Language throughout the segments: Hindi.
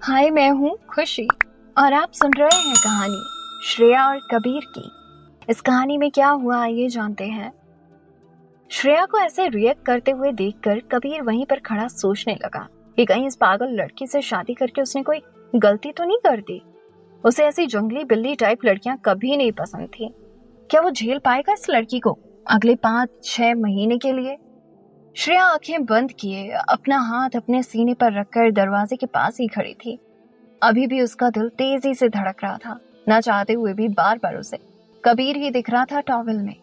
हाय, मैं हूँ खुशी और आप सुन रहे हैं कहानी श्रेया और कबीर की। इस कहानी में क्या हुआ आइए जानते हैं। श्रेया को ऐसे रिएक्ट करते हुए देखकर कबीर वहीं पर खड़ा सोचने लगा कि कहीं इस पागल लड़की से शादी करके उसने कोई गलती तो नहीं कर दी। उसे ऐसी जंगली बिल्ली टाइप लड़कियां कभी नहीं पसंद थी। क्या वो झेल पाएगा इस लड़की को अगले 5-6 महीने के लिए? श्रेया आंखें बंद किए अपना हाथ अपने सीने पर रखकर दरवाजे के पास ही खड़ी थी। अभी भी उसका दिल तेजी से धड़क रहा था। ना चाहते हुए भी बार बार उसे कबीर ही दिख रहा था टॉवेल में।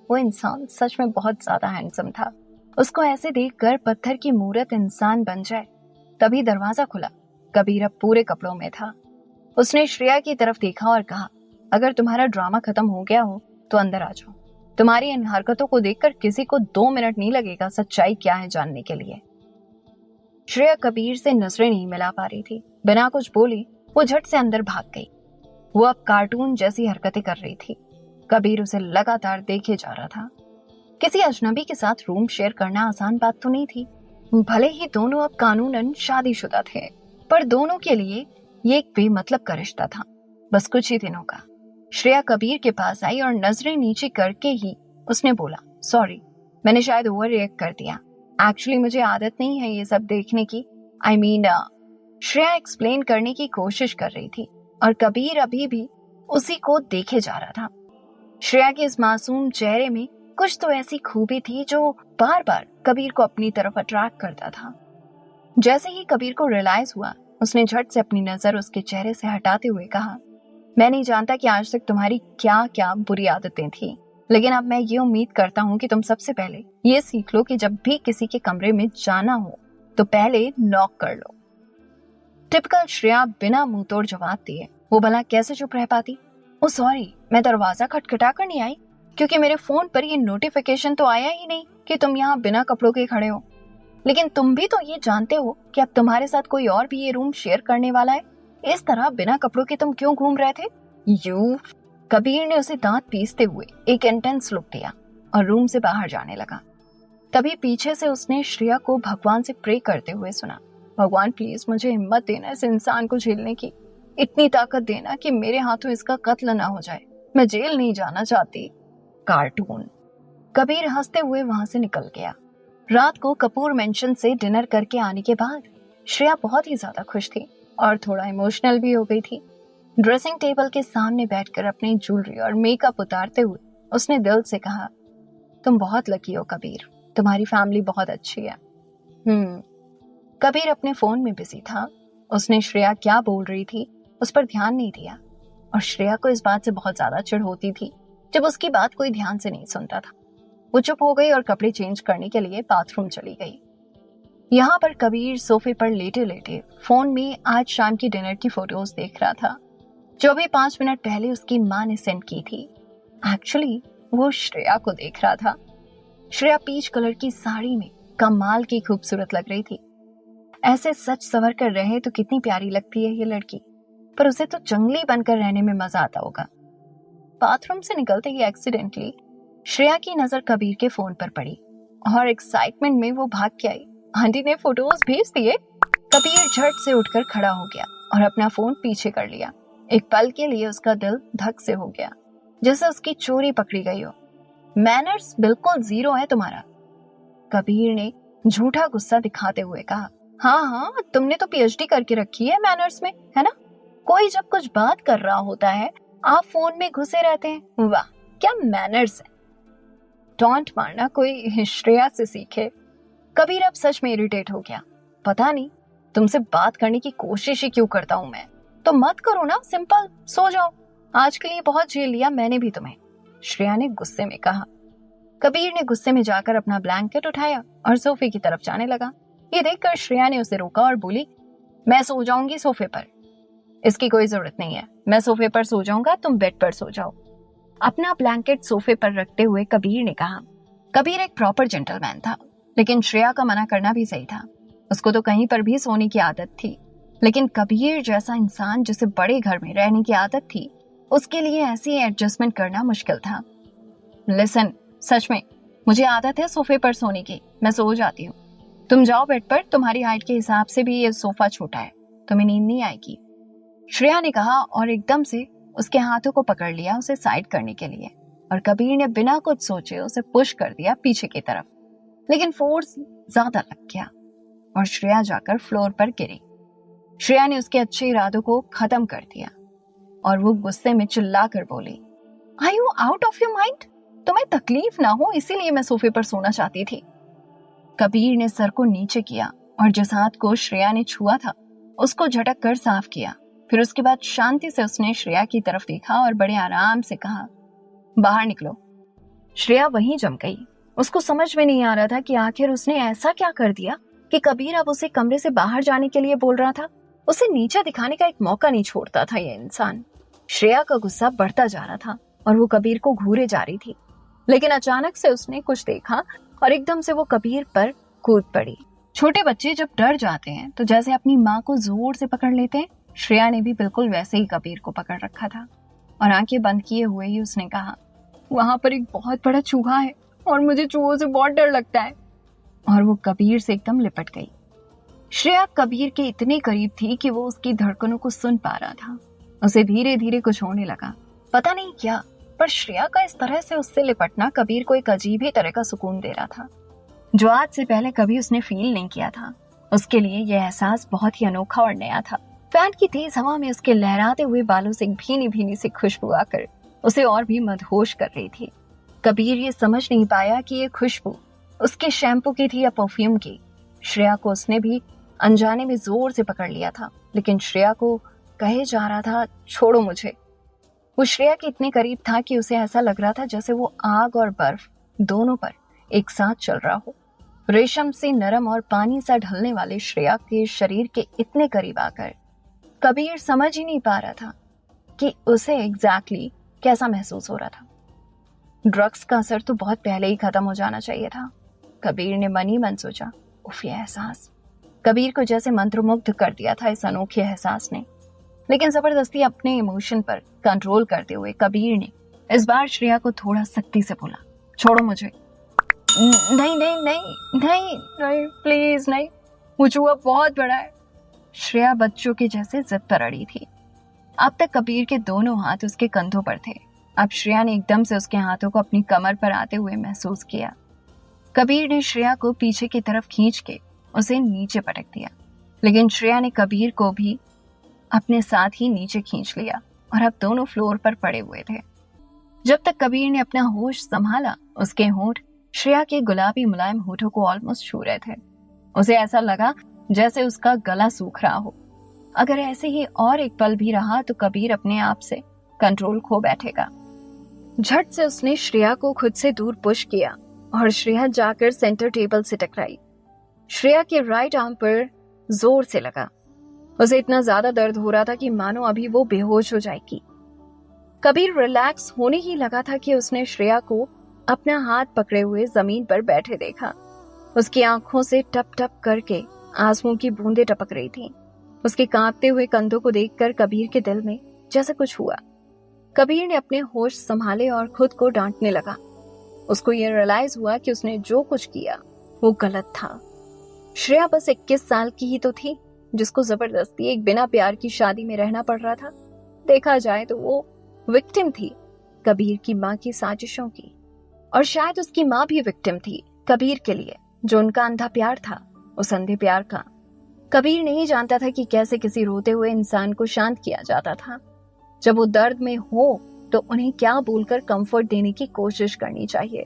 वो इंसान सच में बहुत ज्यादा हैंडसम था। उसको ऐसे देखकर पत्थर की मूरत इंसान बन जाए। तभी दरवाजा खुला। कबीर अब पूरे कपड़ों में था। उसने श्रेया की तरफ देखा और कहा, अगर तुम्हारा ड्रामा खत्म हो गया हो तो अंदर आ जाओ। तुम्हारी इन हरकतों को देखकर किसी को 2 मिनट नहीं लगेगा सच्चाई क्या है जानने के लिए। श्रेया कबीर से नजरें नहीं मिला पा रही थी। बिना कुछ बोली वो झट से अंदर भाग गई। वो अब कार्टून जैसी हरकतें कर रही थी। कबीर उसे लगातार देखे जा रहा था। किसी अजनबी के साथ रूम शेयर करना आसान बात तो नहीं थी। भले ही दोनों अब कानूनन शादीशुदा थे, पर दोनों के लिए ये एक बेमतलब का रिश्ता था, बस कुछ ही दिनों का। श्रेया कबीर के पास आई और नजरें नीचे करके ही उसने बोला, सॉरी, मैंने शायद ओवर रिएक्ट कर दिया। एक्चुअली मुझे आदत नहीं है ये सब देखने की। आई मीन श्रेया एक्सप्लेन करने की कोशिश कर रही थी और कबीर अभी भी उसी को देखे जा रहा था। श्रेया के इस मासूम चेहरे में कुछ तो ऐसी खूबी थी जो बार बार कबीर को अपनी तरफ अट्रैक्ट करता था। जैसे ही कबीर को रियलाइज हुआ, उसने झट से अपनी नजर उसके चेहरे से हटाते हुए कहा, मैं नहीं जानता कि आज तक तुम्हारी क्या क्या बुरी आदतें थी, लेकिन अब मैं ये उम्मीद करता हूँ कि तुम सबसे पहले ये सीख लो कि जब भी किसी के कमरे में जाना हो तो पहले नॉक कर लो। टिपिकल श्रेया बिना मुंह तोड़ जवाब दिए वो भला कैसे चुप रह पाती। ओ सॉरी, मैं दरवाजा खटखटा कर नहीं आई, क्योंकि मेरे फोन पर ये नोटिफिकेशन तो आया ही नहीं कि तुम यहाँ बिना कपड़ों के खड़े हो। लेकिन तुम भी तो ये जानते हो कि अब तुम्हारे साथ कोई और भी ये रूम शेयर करने वाला है। इस तरह बिना कपड़ों के तुम क्यों घूम रहे थे? यू। कबीर ने उसे दांत पीसते हुए एक इंटेंस लुक दिया और रूम से बाहर जाने लगा। तभी पीछे से उसने श्रेया को भगवान से प्रे करते हुए सुना, भगवान प्लीज मुझे हिम्मत देना इस इंसान को झेलने की, इतनी ताकत देना कि मेरे हाथों इसका कत्ल ना हो जाए। मैं जेल नहीं जाना चाहती। कार्टून। कबीर हंसते हुए वहां से निकल गया। रात को कपूर मेंशन से डिनर करके आने के बाद श्रेया बहुत ही ज्यादा खुश थी और थोड़ा इमोशनल भी हो गई थी। ड्रेसिंग टेबल के सामने बैठकर अपनी ज्वेलरी और मेकअप उतारते हुए उसने दिल से कहा, तुम बहुत लकी हो कबीर, तुम्हारी फैमिली बहुत अच्छी है। कबीर अपने फोन में बिजी था। उसने श्रेया क्या बोल रही थी उस पर ध्यान नहीं दिया और श्रेया को इस बात से बहुत ज्यादा चिढ़ होती थी जब उसकी बात कोई ध्यान से नहीं सुनता था। वो चुप हो गई और कपड़े चेंज करने के लिए बाथरूम चली गई। यहाँ पर कबीर सोफे पर लेटे लेटे फोन में आज शाम की डिनर की फोटोज देख रहा था, जो अभी 5 मिनट पहले उसकी माँ ने सेंड की थी। एक्चुअली वो श्रेया को देख रहा था। श्रेया पीच कलर की साड़ी में कमाल की खूबसूरत लग रही थी। ऐसे सच संवर कर रहे तो कितनी प्यारी लगती है ये लड़की, पर उसे तो जंगली बनकर रहने में मजा आता होगा। बाथरूम से निकलते ही एक्सीडेंटली श्रेया की नजर कबीर के फोन पर पड़ी और एक्साइटमेंट में वो भाग के आई, आंटी ने फोटोज भेज दिए। कबीर झट से उठकर खड़ा हो गया और अपना फोन पीछे कर लिया। एक पल के लिए उसका दिल धक से हो गया, जैसे उसकी चोरी पकड़ी गई हो। मैनर्स बिल्कुल जीरो है तुम्हारा, कबीर ने झूठा गुस्सा दिखाते हुए कहा। हाँ, तुमने तो पीएचडी करके रखी है मैनर्स में, है ना? कोई जब कुछ बात कर रहा होता है आप फोन में घुसे रहते हैं। वाह, क्या मैनर्स है। टॉन्ट मारना कोई श्रेया से सीखे। कबीर अब सच में इरिटेट हो गया। पता नहीं तुमसे बात करने की कोशिश ही क्यों करता हूं मैं। तो मत करो ना, सिंपल सो जाओ। आज के लिए बहुत झेल लिया मैंने भी तुम्हें, श्रेया ने गुस्से में कहा। कबीर ने गुस्से में जाकर अपना ब्लैंकेट उठाया और सोफे की तरफ जाने लगा। ये देखकर श्रेया ने उसे रोका और बोली, मैं सो जाऊंगी सोफे पर। इसकी कोई जरूरत नहीं है, मैं सोफे पर सो जाऊंगा, तुम बेड पर सो जाओ। अपना ब्लैंकेट सोफे पर रखते हुए कबीर ने कहा। कबीर एक प्रॉपर जेंटलमैन था, लेकिन श्रेया का मना करना भी सही था। उसको तो कहीं पर भी सोने की आदत थी, लेकिन कबीर जैसा इंसान जिसे बड़े घर में रहने की आदत थी, उसके लिए ऐसी एडजस्टमेंट करना मुश्किल था। लिसन, सच में मुझे आदत है सोफे पर सोने की, मैं सो जाती हूँ। तुम जाओ बेड पर, तुम्हारी हाइट के हिसाब से भी ये सोफा छोटा है। तुम्हें नींद नहीं आएगी, श्रेया ने कहा और एकदम से उसके हाथों को पकड़ लिया उसे साइड करने के लिए। और कबीर ने बिना कुछ सोचे उसे पुश कर दिया पीछे की तरफ, लेकिन फोर्स ज्यादा लग गया और श्रेया जाकर फ्लोर पर गिरी। श्रेया ने उसके अच्छे इरादों को खत्म कर दिया और वो गुस्से में चिल्ला कर बोली, are you out of your mind? तुम्हें तकलीफ ना हो इसीलिए मैं सोफे पर सोना चाहती थी। कबीर ने सर को नीचे किया और जिस हाथ को श्रेया ने छुआ था उसको झटक कर साफ किया। फिर उसके बाद शांति से उसने श्रेया की तरफ देखा और बड़े आराम से कहा, बाहर निकलो। श्रेया वहीं जम गई। उसको समझ में नहीं आ रहा था कि आखिर उसने ऐसा क्या कर दिया कि कबीर अब उसे कमरे से बाहर जाने के लिए बोल रहा था। उसे नीचे दिखाने का एक मौका नहीं छोड़ता था ये इंसान। श्रेया का गुस्सा बढ़ता जा रहा था और वो कबीर को घूरे जा रही थी, लेकिन अचानक से उसने कुछ देखा और एकदम से वो कबीर पर कूद पड़ी। छोटे बच्चे जब डर जाते हैं तो जैसे अपनी माँ को जोर से पकड़ लेते हैं, श्रेया ने भी बिल्कुल वैसे ही कबीर को पकड़ रखा था और आंखें बंद किए हुए ही उसने कहा, वहां पर एक बहुत बड़ा चूहा है और मुझे चूहों से बहुत डर लगता है। और वो कबीर से एकदम लिपट गई। श्रेया कबीर के इतने करीब थी कि वो उसकी धड़कनों को सुन पा रहा था। उसे धीरे धीरे कुछ होने लगा, पता नहीं क्या, पर श्रेया का इस तरह से उससे लिपटना कबीर को एक अजीब ही तरह का सुकून दे रहा था जो आज से पहले कभी उसने फील नहीं किया था। उसके लिए यह एहसास बहुत ही अनोखा और नया था। फैन की तेज हवा में उसके लहराते हुए बालों से एक भीनी भीनी सी खुशबू आकर उसे और भी मदहोश कर रही थी। कबीर ये समझ नहीं पाया कि ये खुशबू उसके शैम्पू की थी या परफ्यूम की। श्रेया को उसने भी अनजाने में जोर से पकड़ लिया था, लेकिन श्रेया को कहे जा रहा था, छोड़ो मुझे। वो श्रेया के इतने करीब था कि उसे ऐसा लग रहा था जैसे वो आग और बर्फ दोनों पर एक साथ चल रहा हो। रेशम से नरम और पानी सा ढलने वाले श्रेया के शरीर के इतने करीब आकर कबीर समझ ही नहीं पा रहा था कि उसे एग्जैक्टली कैसा महसूस हो रहा था। ड्रग्स का असर तो बहुत पहले ही खत्म हो जाना चाहिए था। कबीर ने मन ही मन सोचा, उफ, ये एहसास कबीर को जैसे मंत्रमुग्ध कर दिया था इस अनोखे एहसास ने। लेकिन जबरदस्ती अपने इमोशन पर कंट्रोल करते हुए कबीर ने इस बार श्रेया को थोड़ा सख्ती से बोला, छोड़ो मुझे। नहीं नहीं नहीं नहीं नहीं, प्लीज नहीं, वो चूहा बहुत बड़ा है। श्रेया बच्चों के जैसे जिद पर अड़ी थी। अब तक कबीर के दोनों हाथ उसके कंधों पर थे। अब श्रेया ने एकदम से उसके हाथों को अपनी कमर पर आते हुए महसूस किया। कबीर ने श्रेया को पीछे की तरफ खींच के उसे नीचे पटक दिया, लेकिन श्रेया ने कबीर को भी अपने साथ ही नीचे खींच लिया और अब दोनों फ्लोर पर पड़े हुए थे। जब तक कबीर ने अपना होश संभाला, उसके होंठ श्रेया के गुलाबी मुलायम होठों को ऑलमोस्ट छू रहे थे। उसे ऐसा लगा जैसे उसका गला सूख रहा हो। अगर ऐसे ही और एक पल भी रहा तो कबीर अपने आप से कंट्रोल खो बैठेगा। झट से उसने श्रेया को खुद से दूर पुश किया और श्रेया जाकर सेंटर टेबल से टकराई। श्रेया के राइट आर्म पर जोर से लगा। उसे इतना ज्यादा दर्द हो रहा था कि मानो अभी वो बेहोश हो जाएगी। कबीर रिलैक्स होने ही लगा था कि उसने श्रेया को अपना हाथ पकड़े हुए जमीन पर बैठे देखा। उसकी आंखों से टप टप करके आंसुओं की बूंदें टपक रही थीं। उसके कांपते हुए कंधों को देखकर कबीर के दिल में जैसे कुछ हुआ। कबीर ने अपने होश संभाले और खुद को डांटने लगा। उसको ये रियलाइज हुआ कि उसने जो कुछ किया वो गलत था। श्रेया बस 21 साल की ही तो थी, जिसको जबरदस्ती एक बिना प्यार की शादी में रहना पड़ रहा था। देखा जाए तो वो विक्टिम थी कबीर की माँ की साजिशों की, और शायद उसकी माँ भी विक्टिम थी कबीर के लिए, जो उनका अंधा प्यार था, उस अंधे प्यार का। कबीर नहीं जानता था कि कैसे किसी रोते हुए इंसान को शांत किया जाता था। जब वो दर्द में हो तो उन्हें क्या बोलकर कंफर्ट देने की कोशिश करनी चाहिए।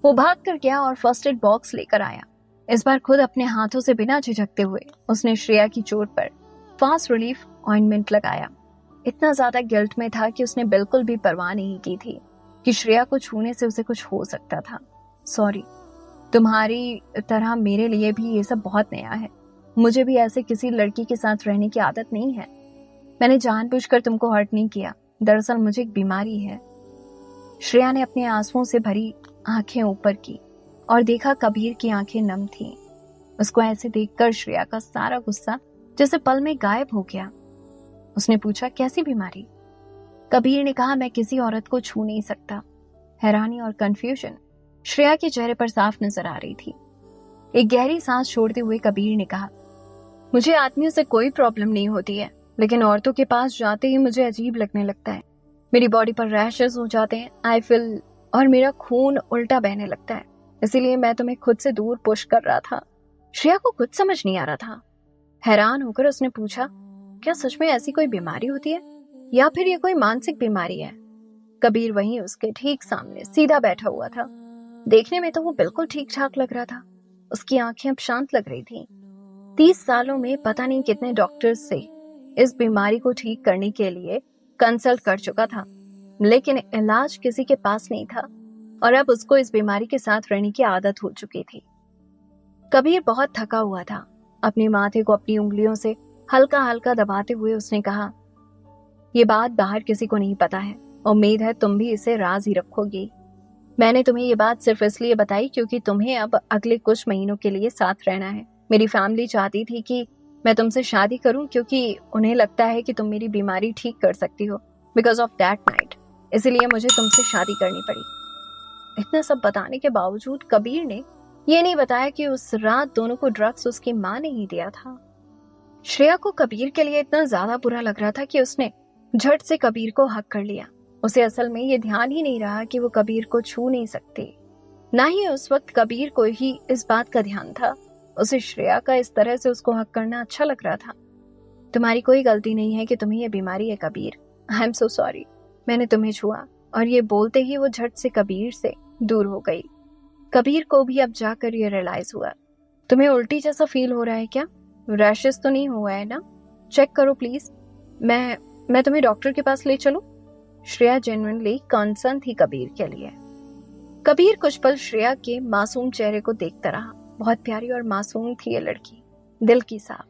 वो भाग कर गया और फर्स्ट एड बॉक्स लेकर आया। इस बार खुद अपने हाथों से बिना झिझकते हुए उसने श्रेया की चोट पर फास्ट रिलीफ ऑइंटमेंट लगाया। इतना ज्यादा गिल्ट में था कि उसने बिल्कुल भी परवाह नहीं की थी कि श्रेया को छूने से उसे कुछ हो सकता था। सॉरी, तुम्हारी तरह मेरे लिए भी ये सब बहुत नया है। मुझे भी ऐसे किसी लड़की के साथ रहने की आदत नहीं है। मैंने जानबूझकर तुमको हर्ट नहीं किया। दरअसल मुझे एक बीमारी है। श्रेया ने अपने आंसुओं से भरी आंखें ऊपर की और देखा कबीर की आंखें नम थीं। उसको ऐसे देखकर श्रेया का सारा गुस्सा जैसे पल में गायब हो गया। उसने पूछा, कैसी बीमारी? कबीर ने कहा, मैं किसी औरत को छू नहीं सकता। हैरानी और कंफ्यूजन श्रेया के चेहरे पर साफ नजर आ रही थी। एक गहरी सांस छोड़ते हुए कबीर ने कहा, मुझे आदमियों से कोई प्रॉब्लम नहीं होती है, लेकिन औरतों के पास जाते ही मुझे अजीब लगने लगता है। मेरी बॉडी पर रैशेस हो जाते हैं, आई फील, और मेरा खून उल्टा बहने लगता है। इसीलिए मैं तुम्हें खुद से दूर पुश कर रहा था। श्रेया को कुछ समझ नहीं आ रहा था। हैरान होकर उसने पूछा, क्या सच में ऐसी कोई बीमारी होती है या फिर ये कोई मानसिक बीमारी है? कबीर वहीं उसके ठीक सामने सीधा बैठा हुआ था। देखने में तो वो बिल्कुल ठीक ठाक लग रहा था। उसकी आंखें अब शांत लग रही थीं। 30 सालों में पता नहीं कितने डॉक्टर्स से इस बीमारी को ठीक करने के लिए कंसल्ट कर चुका था, लेकिन इलाज किसी के पास नहीं था और अब उसको इस बीमारी के साथ रहने की आदत हो चुकी थी। कबीर बहुत थका हुआ था। अपने माथे को अपनी उंगलियों से हल्का हल्का दबाते हुए उसने कहा, ये बात बाहर किसी को नहीं पता है। उम्मीद है तुम भी इसे राज ही रखोगी। मैंने तुम्हें ये बात सिर्फ इसलिए बताई क्योंकि तुम्हें अब अगले कुछ महीनों के लिए साथ रहना है। मेरी फैमिली चाहती थी कि मैं तुमसे शादी करूं क्योंकि उन्हें लगता है कि तुम मेरी बीमारी ठीक कर सकती हो बिकॉज ऑफ दैट नाइट। इसलिए मुझे तुमसे शादी करनी पड़ी। इतना सब बताने के बावजूद कबीर ने ये नहीं बताया कि उस रात दोनों को ड्रग्स उसकी माँ ने ही दिया था। श्रेया को कबीर के लिए इतना ज्यादा बुरा लग रहा था कि उसने झट से कबीर को हक कर लिया। उसे असल में ये ध्यान ही नहीं रहा कि वो कबीर को छू नहीं सकती। ना ही उस वक्त कबीर को ही इस बात का ध्यान था। उसे श्रेया का इस तरह से उसको हक करना अच्छा लग रहा था। तुम्हारी कोई गलती नहीं है कि तुम्हें ये बीमारी है Kabir. I am so sorry. मैंने तुम्हें छुआ। और ये बोलते ही वो झट से कबीर से दूर हो गई। कबीर को भी अब जाकर ये रियलाइज हुआ। तुम्हें उल्टी जैसा फील हो रहा है क्या? रैशेस तो नहीं हुआ है ना? चेक करो प्लीज। मैं तुम्हें डॉक्टर के पास ले चलूं? श्रेया जेन्युइनली कंसर्न थी कबीर के लिए। कबीर कुछ पल श्रेया के मासूम चेहरे को देखता रहा। बहुत प्यारी और मासूम थी ये लड़की, दिल की साफ।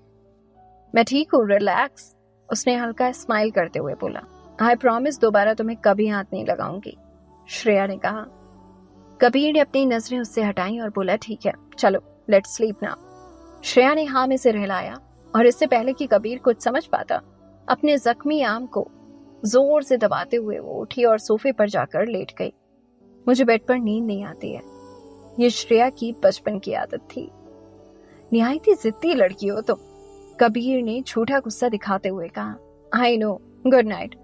मैं ठीक हूँ, रिलैक्स, उसने हल्का स्माइल करते हुए बोला। आई प्रॉमिस दोबारा तुम्हें कभी हाथ नहीं लगाऊंगी, श्रेया ने कहा। कबीर ने अपनी नजरें उससे हटाई और बोला, ठीक है, चलो लेट्स स्लीप नाउ। श्रेया ने हाँ में सिर हिलाया और इससे पहले कि कबीर कुछ समझ पाता, अपने जख्मी आम को जोर से दबाते हुए वो उठी और सोफे पर जाकर लेट गई। मुझे बेड पर नींद नहीं आती है। ये श्रेया की बचपन की आदत थी। निहायत ही जिद्दी लड़की हो तुम, कबीर ने झूठा गुस्सा दिखाते हुए कहा। I know, good night.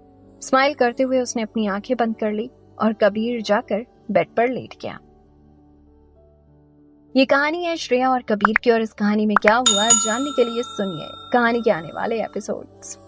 Smile करते हुए उसने अपनी आंखें बंद कर ली और कबीर जाकर बेड पर लेट गया। ये कहानी है श्रेया और कबीर की और इस कहानी में क्या हुआ जानने के लिए सुनिए कहानी के आने वाले एपिसोड्स।